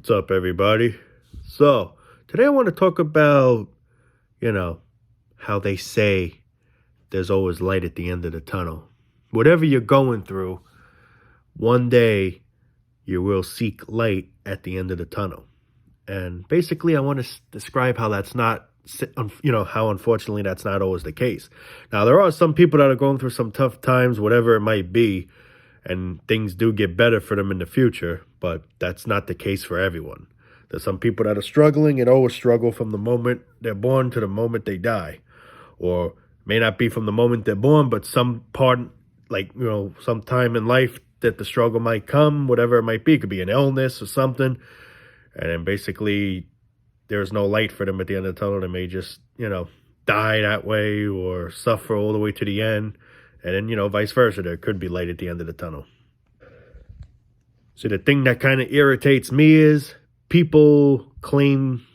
What's up, everybody? So, today I want to talk about, you know, how they say there's always light at the end of the tunnel. Whatever you're going through, one day you will seek light at the end of the tunnel. And basically, I want to describe how that's not, how unfortunately that's not always the case. Now, there are some people that are going through some tough times, whatever it might be, and things do get better for them in the future, but that's not the case for everyone. There's some people that are struggling and always struggle from the moment they're born to the moment they die. Or may not be from the moment they're born, but some part, some time in life that the struggle might come, whatever it might be. It could be an illness or something. And then basically there's no light for them at the end of the tunnel. They may just, die that way or suffer all the way to the end. And then, vice versa. There could be light at the end of the tunnel. So the thing that kind of irritates me is people claim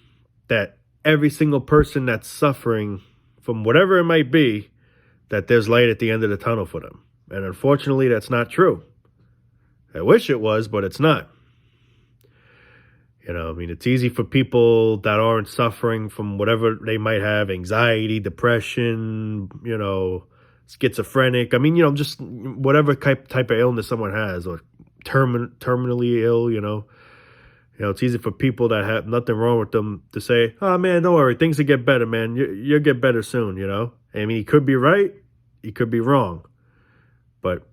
that every single person that's suffering from whatever it might be, that there's light at the end of the tunnel for them. And unfortunately, that's not true. I wish it was, but it's not. It's easy for people that aren't suffering from whatever they might have, anxiety, depression, schizophrenic. Just whatever type of illness someone has, or terminally ill, it's easy for people that have nothing wrong with them to say, oh, man, don't worry. Things will get better, man. You'll get better soon, he could be right. He could be wrong. But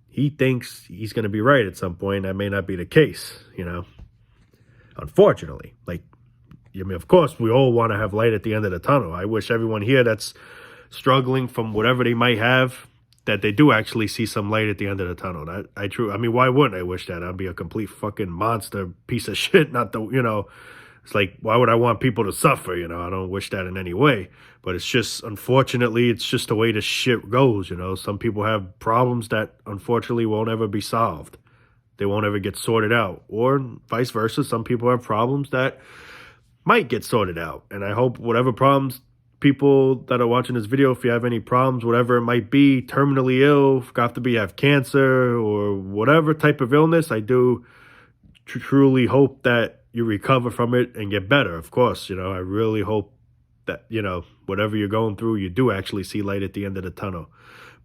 he thinks he's going to be right at some point. That may not be the case, Unfortunately. Of course, we all want to have light at the end of the tunnel. I wish everyone here that's struggling from whatever they might have, that they do actually see some light at the end of the tunnel. Why wouldn't I wish that? I'd be a complete fucking monster piece of shit. It's like, why would I want people to suffer? I don't wish that in any way. But it's just, unfortunately, it's just the way this shit goes. Some people have problems that unfortunately won't ever be solved. They won't ever get sorted out. Or vice versa, some people have problems that might get sorted out. And I hope whatever problems people that are watching this video, if you have any problems, whatever it might be, terminally ill, have cancer or whatever type of illness, I do truly hope that you recover from it and get better. Of course, I really hope that, whatever you're going through, you do actually see light at the end of the tunnel.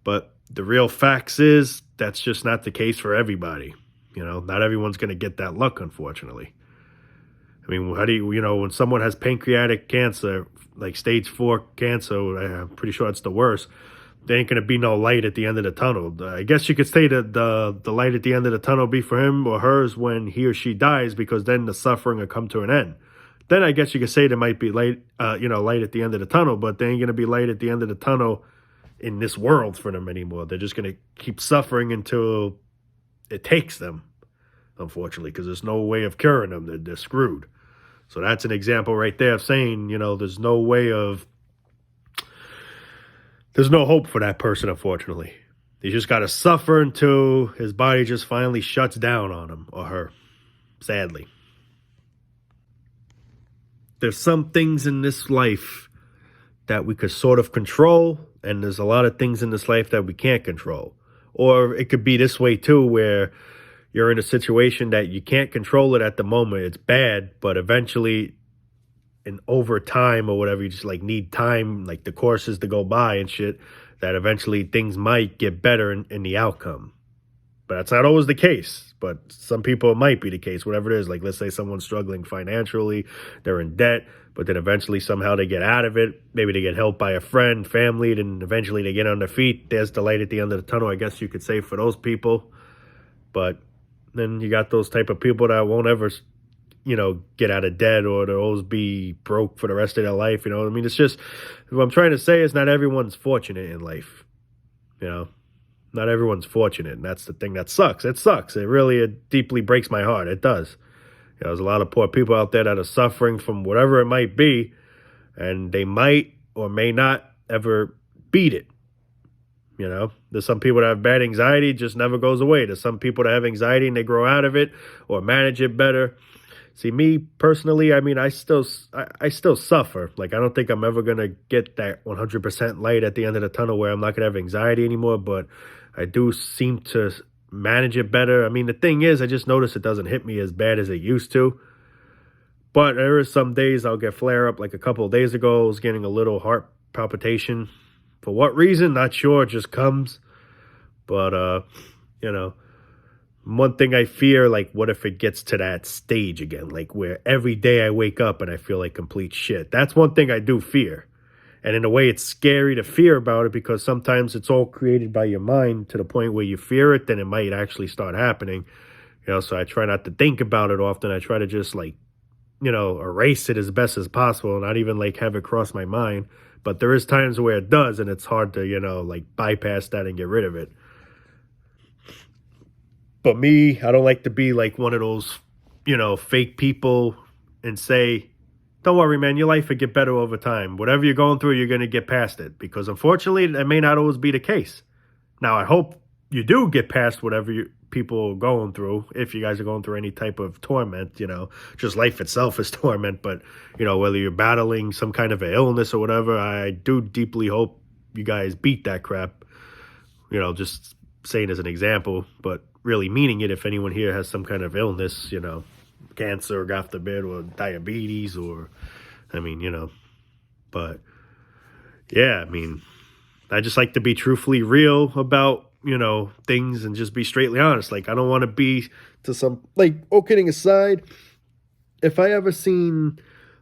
But the real facts is that's just not the case for everybody. Not everyone's going to get that luck, unfortunately. How do you, when someone has pancreatic cancer, like stage 4 cancer, I'm pretty sure it's the worst, there ain't going to be no light at the end of the tunnel. I guess you could say that the light at the end of the tunnel be for him or hers when he or she dies, because then the suffering will come to an end. Then I guess you could say there might be light at the end of the tunnel, but there ain't going to be light at the end of the tunnel in this world for them anymore. They're just going to keep suffering until it takes them, unfortunately, because there's no way of curing them. They're screwed. So that's an example right there of saying, there's no hope for that person, unfortunately. He just got to suffer until his body just finally shuts down on him or her, sadly. There's some things in this life that we could sort of control, and there's a lot of things in this life that we can't control. Or it could be this way too, where you're in a situation that you can't control it at the moment. It's bad, but eventually, and over time or whatever, you just need time, like the courses to go by and shit, that eventually things might get better in the outcome. But that's not always the case. But some people, it might be the case, whatever it is. Like, let's say someone's struggling financially, they're in debt, but then eventually somehow they get out of it. Maybe they get helped by a friend, family, then eventually they get on their feet. There's the light at the end of the tunnel, I guess you could say, for those people. But then you got those type of people that won't ever, get out of debt, or they'll always be broke for the rest of their life. It's just, what I'm trying to say is not everyone's fortunate in life. Not everyone's fortunate, and that's the thing that sucks. It sucks. It deeply breaks my heart. It does. There's a lot of poor people out there that are suffering from whatever it might be, and they might or may not ever beat it. There's some people that have bad anxiety, it just never goes away. There's some people that have anxiety and they grow out of it or manage it better. See, me personally, I still suffer. I don't think I'm ever going to get that 100% light at the end of the tunnel where I'm not going to have anxiety anymore, but I do seem to manage it better. I mean, the thing is, I just notice it doesn't hit me as bad as it used to. But there is some days I'll get flare up. Like a couple of days ago, I was getting a little heart palpitation. For what reason? Not sure. It just comes. But, you know, one thing I fear, like, what if it gets to that stage again? Like, where every day I wake up and I feel like complete shit. That's one thing I do fear. And in a way, it's scary to fear about it because sometimes it's all created by your mind to the point where you fear it, then it might actually start happening. So I try not to think about it often. I try to just, like, erase it as best as possible, not even like have it cross my mind. But there is times where it does, and it's hard to, like bypass that and get rid of it. But me, I don't like to be like one of those, fake people and say, don't worry, man, your life will get better over time. Whatever you're going through, you're going to get past it. Because unfortunately, that may not always be the case. Now, I hope you do get past whatever people are going through, if you guys are going through any type of torment, just life itself is torment. But, whether you're battling some kind of an illness or whatever, I do deeply hope you guys beat that crap. Just saying as an example, but really meaning it if anyone here has some kind of illness, cancer, God forbid, or diabetes, or, but yeah, I just like to be truthfully real about, things and just be straightly honest. Like, I don't want to be to some, like, all kidding aside, if I ever seen,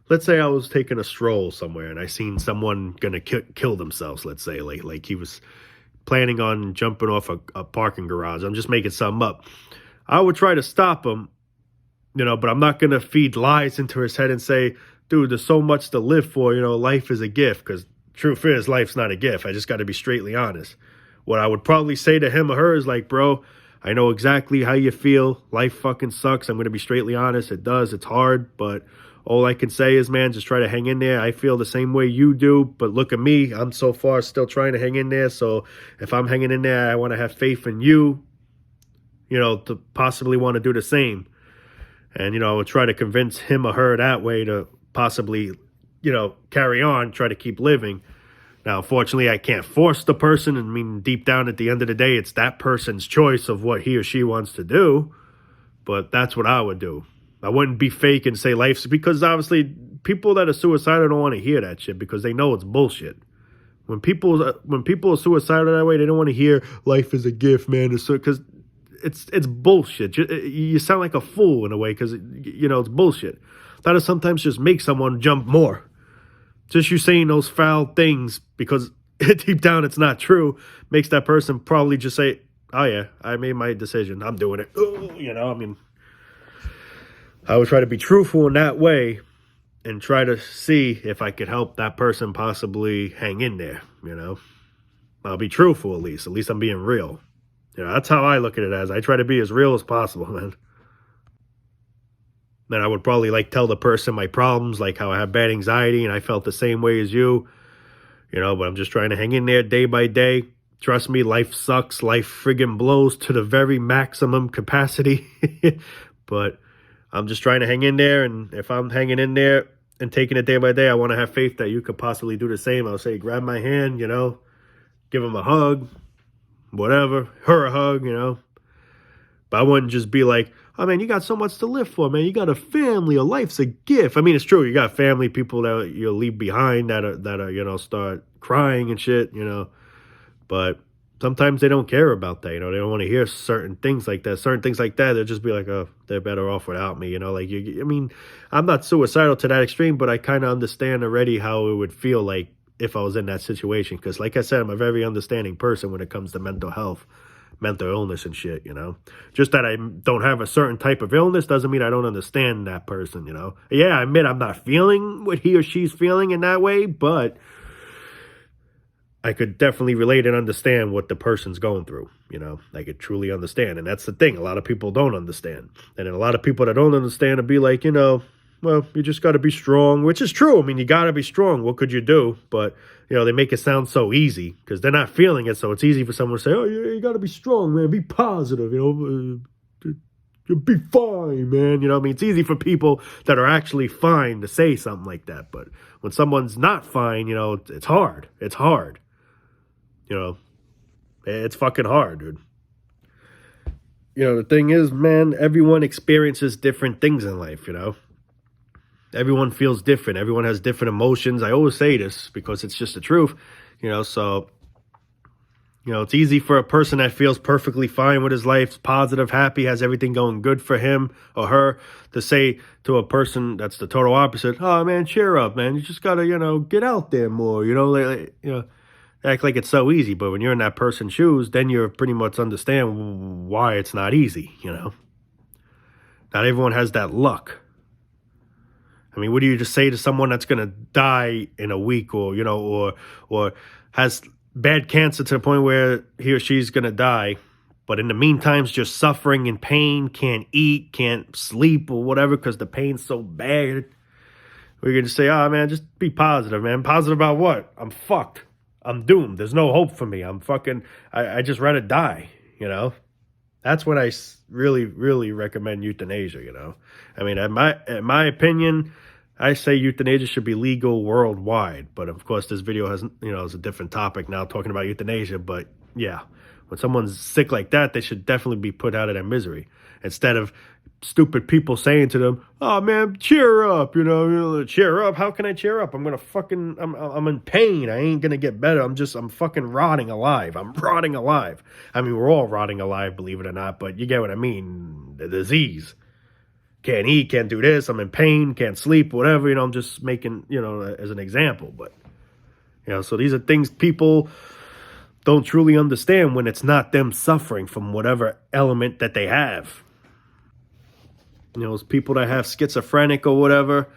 let's say I was taking a stroll somewhere and I seen someone gonna kill themselves, let's say, like he was planning on jumping off a parking garage. I'm just making something up. I would try to stop him, but I'm not going to feed lies into his head and say, dude, there's so much to live for. Life is a gift, because truth is, life's not a gift. I just got to be straightly honest. What I would probably say to him or her is like, bro, I know exactly how you feel. Life fucking sucks. I'm going to be straightly honest. It does. It's hard, but all I can say is, man, just try to hang in there. I feel the same way you do, but look at me. I'm so far still trying to hang in there. So if I'm hanging in there, I want to have faith in you, to possibly want to do the same. And, I would try to convince him or her that way to possibly, carry on, try to keep living. Now, unfortunately, I can't force the person. Deep down at the end of the day, it's that person's choice of what he or she wants to do. But that's what I would do. I wouldn't be fake and say life's, because obviously people that are suicidal don't want to hear that shit because they know it's bullshit. When people are suicidal that way, they don't want to hear life is a gift, man. Because it's bullshit. You sound like a fool in a way because, it's bullshit. That'll sometimes just make someone jump more. Just you saying those foul things because deep down it's not true makes that person probably just say, oh yeah, I made my decision. I'm doing it. I would try to be truthful in that way and try to see if I could help that person possibly hang in there, I'll be truthful at least. At least I'm being real. That's how I look at it as. I try to be as real as possible, man. Then I would probably tell the person my problems, like how I have bad anxiety and I felt the same way as you, but I'm just trying to hang in there day by day. Trust me, life sucks. Life friggin' blows to the very maximum capacity. But I'm just trying to hang in there. And if I'm hanging in there and taking it day by day, I want to have faith that you could possibly do the same. I'll say, grab my hand, give him a hug, whatever, her a hug, But I wouldn't just be like, oh, man, you got so much to live for, man. You got a family. A life's a gift. It's true. You got family, people that you'll leave behind that are start crying and shit, But sometimes they don't care about that, They don't want to hear certain things like that. Certain things like that, they'll just be like, oh, they're better off without me, I'm not suicidal to that extreme, but I kind of understand already how it would feel like if I was in that situation. Because like I said, I'm a very understanding person when it comes to mental health, mental illness and shit, Just that I don't have a certain type of illness doesn't mean I don't understand that person, Yeah, I admit I'm not feeling what he or she's feeling in that way, but I could definitely relate and understand what the person's going through, I could truly understand. And that's the thing. A lot of people don't understand. And then a lot of people that don't understand will be like, well, you just got to be strong, which is true. You got to be strong. What could you do? But, they make it sound so easy because they're not feeling it. So it's easy for someone to say, oh, you got to be strong, man. Be positive, you'll be fine, man. It's easy for people that are actually fine to say something like that. But when someone's not fine, it's hard. It's hard. It's fucking hard, dude. the thing is, man, everyone experiences different things in life, Everyone feels different. Everyone has different emotions. I always say this because it's just the truth, so it's easy for a person that feels perfectly fine with his life, positive, happy, has everything going good for him or her, to say to a person that's the total opposite, "Oh man, cheer up, man. You just gotta, get out there more." Act like it's so easy. But when you're in that person's shoes, then you pretty much understand why it's not easy. Not everyone has that luck. I mean, what do you just say to someone that's gonna die in a week, or has bad cancer to the point where he or she's gonna die, but in the meantime is just suffering in pain, can't eat, can't sleep, or whatever because the pain's so bad? We're gonna say, "Oh man, just be positive, man." Positive about what? I'm fucked. I'm doomed. There's no hope for me. I'm fucking. I just rather die. That's when I really, really recommend euthanasia. I mean, in my opinion, I say euthanasia should be legal worldwide. But of course, this video has, is a different topic now, talking about euthanasia. But yeah, when someone's sick like that, they should definitely be put out of their misery instead of stupid people saying to them, "Oh man, cheer up, cheer up." How can I cheer up? I'm in pain. I ain't gonna get better. I'm fucking rotting alive. I'm rotting alive. I mean, we're all rotting alive, believe it or not, but you get what I mean. The disease. Can't eat, can't do this. I'm in pain, can't sleep, whatever. I'm just making, as an example. But, so these are things people don't truly understand when it's not them suffering from whatever element that they have. It's people that have schizophrenic or whatever,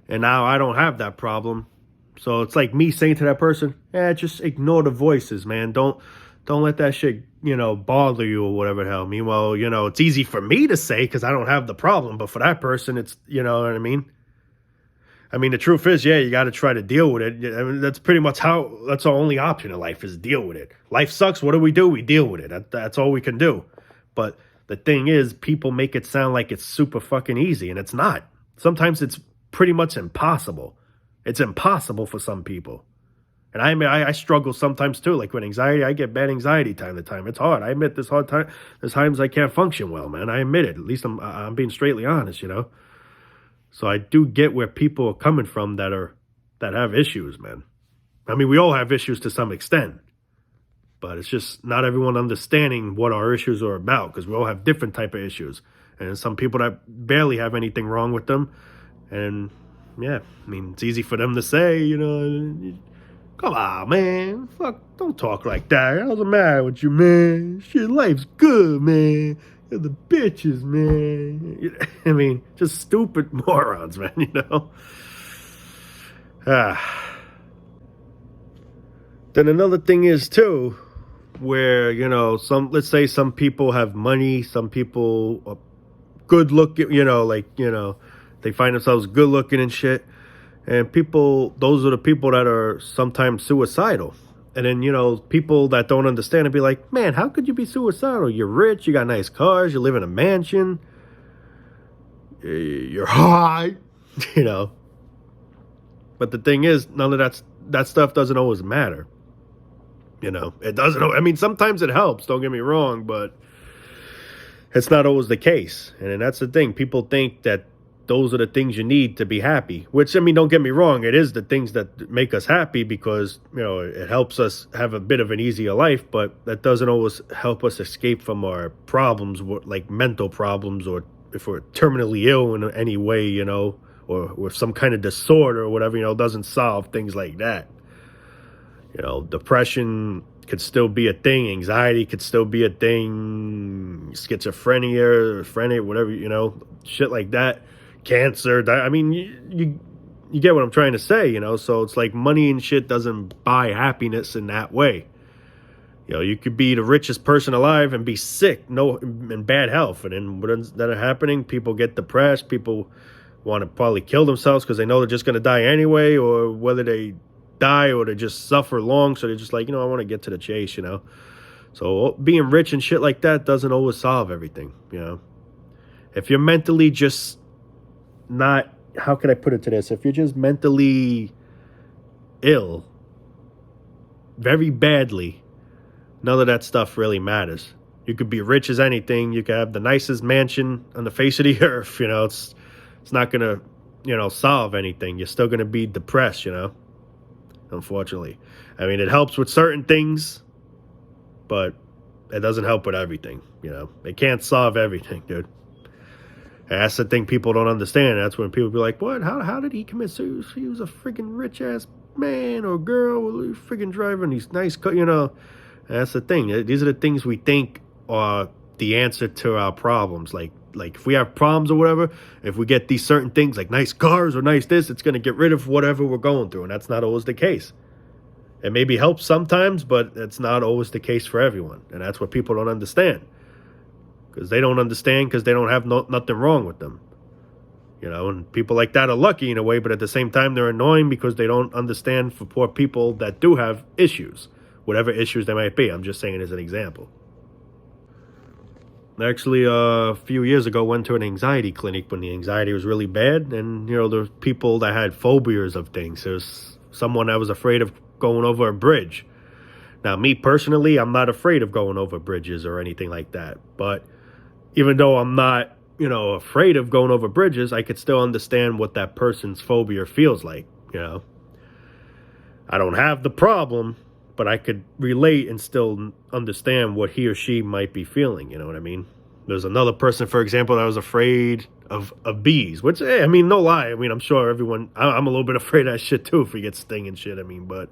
and now I don't have that problem. So it's like me saying to that person, just ignore the voices, man. Don't let that shit, bother you or whatever the hell. Meanwhile, it's easy for me to say because I don't have the problem, but for that person, it's, you know what I mean? I mean, the truth is, you got to try to deal with it. I mean, that's pretty much that's our only option in life is deal with it. Life sucks. What do? We deal with it. That's all we can do. But the thing is, people make it sound like it's super fucking easy, and it's not. Sometimes it's pretty much impossible. It's impossible for some people. And I struggle sometimes too. Like with anxiety, I get bad anxiety time to time. It's hard. I admit there's times I can't function well, man. I admit it. At least I'm being straightly honest, So I do get where people are coming from that have issues, man. I mean, we all have issues to some extent. But it's just not everyone understanding what our issues are about because we all have different type of issues. And some people that barely have anything wrong with them. And, I mean, it's easy for them to say, "Come on, man. Fuck, don't talk like that. How's the matter with you, man? Shit, life's good, man. You're the bitches, man." I mean, just stupid morons, man, Then another thing is, too, where, let's say some people have money, some people are good looking, they find themselves good looking and shit. And those are the people that are sometimes suicidal. And then, people that don't understand and be like, "Man, how could you be suicidal? You're rich, you got nice cars, you live in a mansion, you're hot," But the thing is, none of that stuff doesn't always matter. It doesn't. I mean, sometimes it helps, don't get me wrong, but it's not always the case. And that's the thing. People think that those are the things you need to be happy, which, I mean, don't get me wrong. It is the things that make us happy because, it helps us have a bit of an easier life, but that doesn't always help us escape from our problems, like mental problems, or if we're terminally ill in any way, or with some kind of disorder or whatever, doesn't solve things like that. Depression could still be a thing. Anxiety could still be a thing. Schizophrenia, whatever, shit like that. Cancer. I mean, you get what I'm trying to say, So it's like money and shit doesn't buy happiness in that way. You could be the richest person alive and be sick, in bad health. And then what ends up happening, people get depressed. People want to probably kill themselves because they know they're just going to die anyway, or whether they die or they just suffer long, so they're just like, I want to get to the chase, So being rich and shit like that doesn't always solve everything, If you're mentally just not, how can I put it to this? If you're just mentally ill, very badly, none of that stuff really matters. You could be rich as anything. You could have the nicest mansion on the face of the earth. It's not going to, solve anything. You're still going to be depressed, unfortunately. I mean, it helps with certain things, but it doesn't help with everything, It can't solve everything, dude. And that's the thing people don't understand. That's when people be like, what? How did he commit suicide? He was a freaking rich-ass man or girl freaking driving these nice, And that's the thing. These are the things we think are the answer to our problems. Like if we have problems or whatever, if we get these certain things like nice cars or nice this, it's going to get rid of whatever we're going through. And that's not always the case. It maybe helps sometimes, but it's not always the case for everyone. And that's what people don't understand. Because they don't understand because they don't have nothing wrong with them. And people like that are lucky in a way, but at the same time, they're annoying because they don't understand for poor people that do have issues, whatever issues they might be. I'm just saying as an example. Actually, a few years ago, went to an anxiety clinic when the anxiety was really bad. And, there were people that had phobias of things. There's someone that was afraid of going over a bridge. Now, me personally, I'm not afraid of going over bridges or anything like that. But even though I'm not, afraid of going over bridges, I could still understand what that person's phobia feels like, I don't have the problem, but I could relate and still understand what he or she might be feeling, you know what I mean? There's another person, for example, that was afraid of bees, which, no lie. I'm sure everyone, I'm a little bit afraid of that shit too if we get sting and shit, but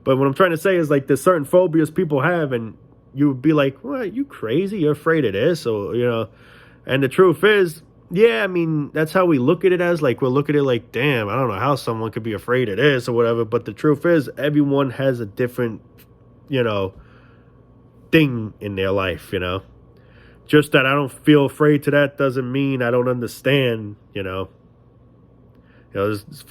what I'm trying to say is like there's certain phobias people have and you would be like, what, you crazy? You're afraid of this? So, and the truth is, yeah, that's how we look at it as, like, we'll look at it like, damn, I don't know how someone could be afraid of this or whatever. But the truth is, everyone has a different, thing in their life, Just that I don't feel afraid to that doesn't mean I don't understand, for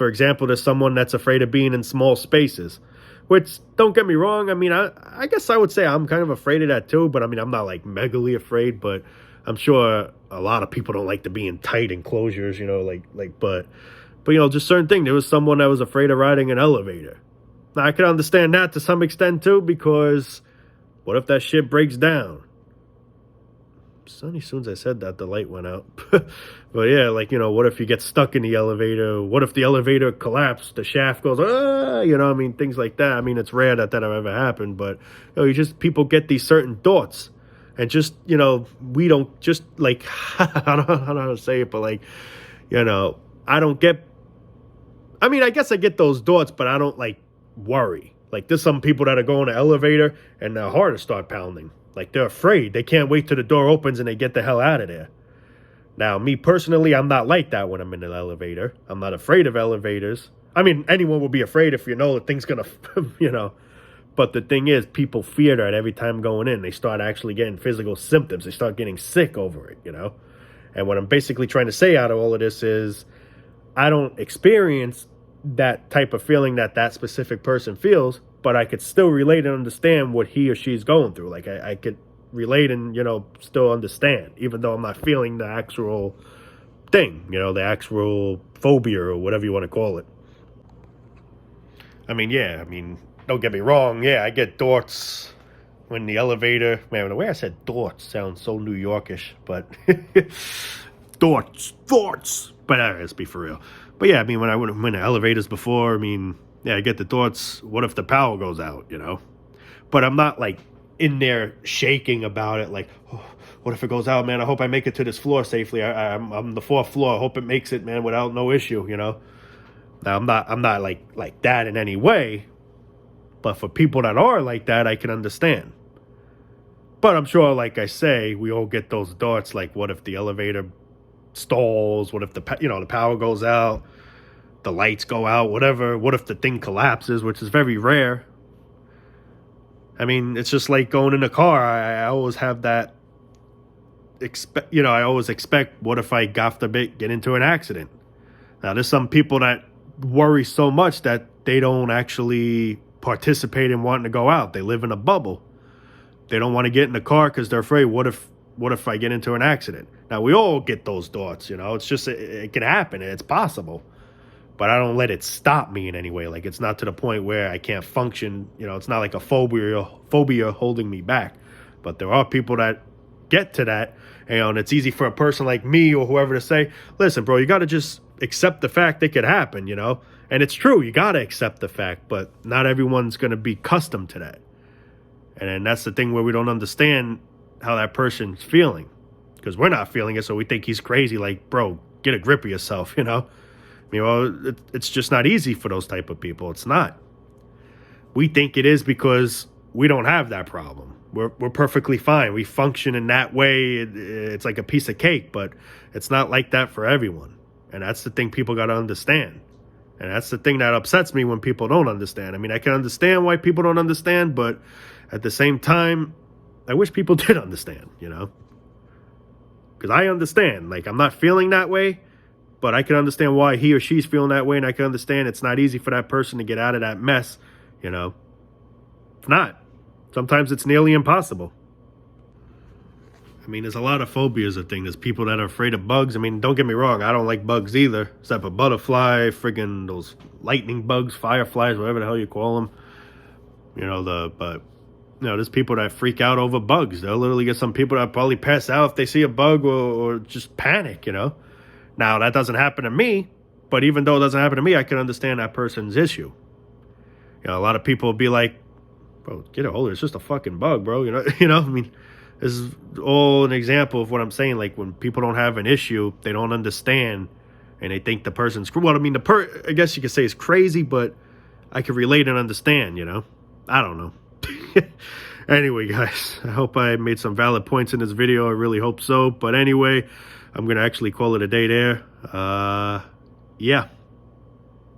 example, there's someone that's afraid of being in small spaces, which, don't get me wrong, I guess I would say I'm kind of afraid of that too, but I'm not like megally afraid, but I'm sure a lot of people don't like to be in tight enclosures, but just certain thing. There was someone that was afraid of riding an elevator. Now, I can understand that to some extent too, because what if that shit breaks down? As soon as I said that, the light went out. But yeah, what if you get stuck in the elevator? What if the elevator collapsed? The shaft goes, things like that. It's rare that ever happened, but people get these certain thoughts. And just, we don't just like, I don't know how to say it, but like, I don't get, I guess I get those thoughts, but I don't like worry. Like there's some people that are going to elevator and their heart will start pounding. Like they're afraid. They can't wait till the door opens and they get the hell out of there. Now, me personally, I'm not like that when I'm in an elevator. I'm not afraid of elevators. Anyone will be afraid if that thing's going to, But the thing is, people fear that every time going in. They start actually getting physical symptoms. They start getting sick over it, And what I'm basically trying to say out of all of this is I don't experience that type of feeling that specific person feels, but I could still relate and understand what he or she's going through. Like I could relate and, still understand, even though I'm not feeling the actual thing, the actual phobia or whatever you want to call it. Don't get me wrong. Yeah, I get thoughts when the elevator. Man, the way I said thoughts sounds so New Yorkish, but thoughts. But let's be for real. But yeah, when I went in the elevators before, yeah, I get the thoughts. What if the power goes out? But I'm not like in there shaking about it. Like, oh, what if it goes out, man? I hope I make it to this floor safely. I'm the fourth floor. I hope it makes it, man, without no issue. Now I'm not like that in any way. But for people that are like that, I can understand. But I'm sure, like I say, we all get those thoughts like, what if the elevator stalls? What if the power goes out? The lights go out, whatever. What if the thing collapses, which is very rare? It's just like going in a car. I always have that, I always expect, what if I, God forbid, get into an accident? Now, there's some people that worry so much that they don't actually participate in wanting to go out. They live in a bubble. They don't want to get in the car because they're afraid, what if I get into an accident? Now, we all get those thoughts, it's just, it can happen. It's possible. But I don't let it stop me in any way. Like, it's not to the point where I can't function. It's not like a phobia holding me back. But there are people that get to that, and it's easy for a person like me or whoever to say, listen, bro, you got to just accept the fact it could happen, you know? And it's true, you got to accept the fact, but not everyone's going to be accustomed to that. And then that's the thing where we don't understand how that person's feeling, because we're not feeling it, so we think he's crazy. Like, bro, get a grip of yourself, you know? You know, it's just not easy for those type of people. It's not. We think it is because we don't have that problem. We're perfectly fine. We function in that way. It's like a piece of cake, but it's not like that for everyone. And that's the thing people got to understand. And that's the thing that upsets me when people don't understand. I mean, I can understand why people don't understand, but at the same time, I wish people did understand, you know? Because I understand. Like, I'm not feeling that way, but I can understand why he or she's feeling that way, and I can understand it's not easy for that person to get out of that mess, you know? It's not. Sometimes it's nearly impossible. I mean, there's a lot of phobias of things. There's people that are afraid of bugs. I mean, don't get me wrong. I don't like bugs either, except for butterfly, friggin' those lightning bugs, fireflies, whatever the hell you call them. You know, but, you know, there's people that freak out over bugs. They'll literally get some people that probably pass out if they see a bug or just panic, you know. Now, that doesn't happen to me, but even though it doesn't happen to me, I can understand that person's issue. You know, a lot of people will be like, bro, get it older. It's just a fucking bug, bro. You know, I mean, this is all an example of what I'm saying. Like, when people don't have an issue, they don't understand, and they think the person's, well, I mean, I guess you could say it's crazy, but I can relate and understand, you know? I don't know. Anyway, guys, I hope I made some valid points in this video. I really hope so. But anyway, I'm going to actually call it a day there. Yeah.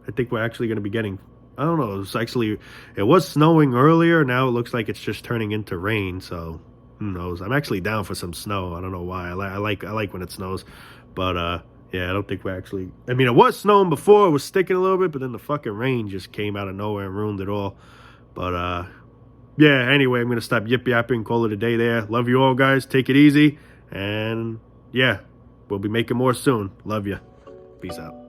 I think we're actually going to be getting, I don't know, it was snowing earlier. Now it looks like it's just turning into rain. So who knows? I'm actually down for some snow. I don't know why. I like when it snows. But yeah, I don't think we're actually, I mean, it was snowing before. It was sticking a little bit, but then the fucking rain just came out of nowhere and ruined it all. But yeah, anyway, I'm going to stop yip-yapping, call it a day there. Love you all, guys. Take it easy. And yeah, we'll be making more soon. Love you. Peace out.